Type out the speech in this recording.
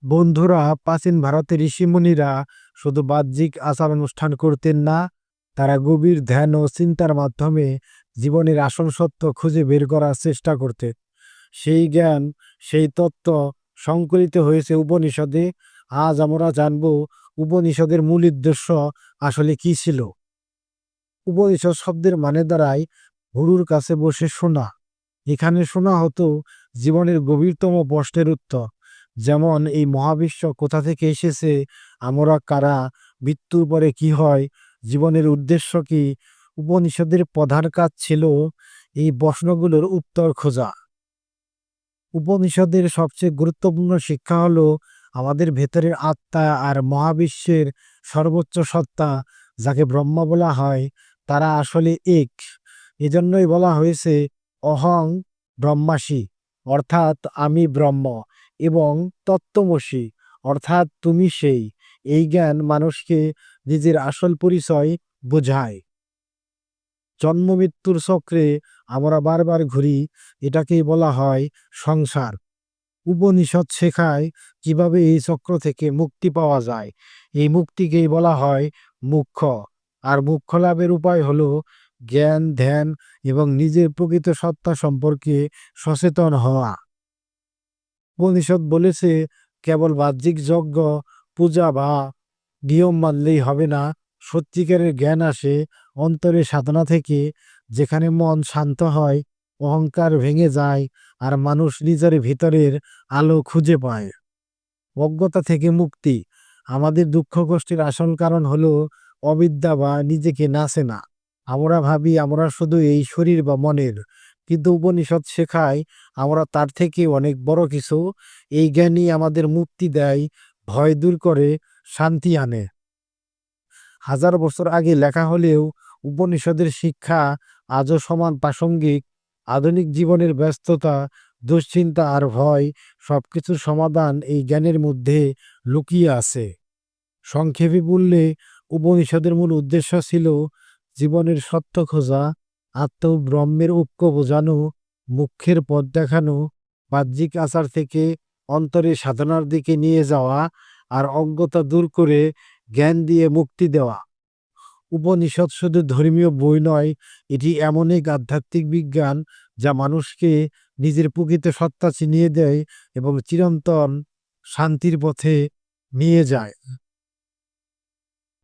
বন্ধুরা, প্রাচীন ভারতের ঋষিমুনিরা শুধু বাহ্যিক আচার অনুষ্ঠান করতেন না, তারা গভীর ধ্যান ও চিন্তার মাধ্যমে জীবনের আসল সত্য খুঁজে বের করার চেষ্টা করতেন। সেই জ্ঞান, সেই তত্ত্ব সংকলিত হয়েছে উপনিষদে। আজ আমরা জানব উপনিষদের মূল উদ্দেশ্য আসলে কি ছিল। উপনিষদ শব্দের মানে দাঁড়ায় গুরুর কাছে বসে শোনা। এখানে শোনা হতো জীবনের গভীরতম প্রশ্নের উত্তর, যেমন এই মহাবিশ্ব কোথা থেকে এসেছে, আমরা কারা, মৃত্যুর পরে কি হয়, জীবনের উদ্দেশ্য কি। উপনিষদের প্রধান কাজ ছিল এই প্রশ্নগুলোর উত্তর খোঁজা। উপনিষদের সবচেয়ে গুরুত্বপূর্ণ শিক্ষা হলো আমাদের ভেতরের আত্মা আর মহাবিশ্বের সর্বোচ্চ সত্তা, যাকে ব্রহ্ম বলা হয়, তারা আসলে এক। এজন্যই বলা হয়েছে অহং ব্রহ্মাসি, অর্থাৎ আমি ব্রহ্ম, এবং তত্ত্বমসি, অর্থাৎ তুমি সেই। এই জ্ঞান মানুষকে নিজের আসল পরিচয় বোঝায়। জন্ম মৃত্যুর চক্রে আমরা বারবার ঘুরি, এটাকেই বলা হয় সংসার। উপনিষদ শেখায় কিভাবে এই চক্র থেকে মুক্তি পাওয়া যায়। এই মুক্তিকেই বলা হয় মোক্ষ। আর মোক্ষ লাভের উপায় হলো জ্ঞান, ধ্যান এবং নিজের প্রকৃত সত্তা সম্পর্কে সচেতন হওয়া। উপনিষদ বলেছে কেবল বাহ্যিক যজ্ঞ, পূজা বা নিয়ম মানলেই হবে না। সত্যিকারের জ্ঞান আসে অন্তরের সাধনা থেকে, যেখানে মন শান্ত হয়, অহংকার ভেঙে যায়, আর মানুষ নিজের ভিতরের আলো খুঁজে পায়। অজ্ঞতা থেকে মুক্তি। আমাদের দুঃখ কষ্টের আসল কারণ হলো অবিদ্যা বা নিজেকে না চেনা। আমরা ভাবি আমরা শুধু এই শরীর বা মনের, কিন্তু উপনিষদ শেখায় আমরা তার থেকে অনেক বড় কিছু। এই জ্ঞানই আমাদের মুক্তি দেয়, ভয় দূর করে, শান্তি আনে। হাজার বছর আগে লেখা হলেও উপনিষদের শিক্ষা আজও সমান প্রাসঙ্গিক। আধুনিক জীবনের ব্যস্ততা, দুশ্চিন্তা আর ভয়, সবকিছুর সমাধান এই জ্ঞানের মধ্যে লুকিয়ে আছে। সংক্ষেপে বললে, উপনিষদের মূল উদ্দেশ্য ছিল জীবনের সত্য খোঁজা, আত্ম ও ব্রহ্মের ঐক্য বোঝানো, মুখ্যের পথ দেখানো, বাহ্যিক আচার থেকে অন্তরে সাধনার দিকে নিয়ে যাওয়া, আর অজ্ঞতা দূর করে জ্ঞান দিয়ে মুক্তি দেওয়া। উপনিষদ শুধু ধর্মীয় বই নয়, এটি এমন এক আধ্যাত্মিক বিজ্ঞান যা মানুষকে নিজের প্রকৃত সত্তা চিনিয়ে দেয় এবং চিরন্তন শান্তির পথে নিয়ে যায়।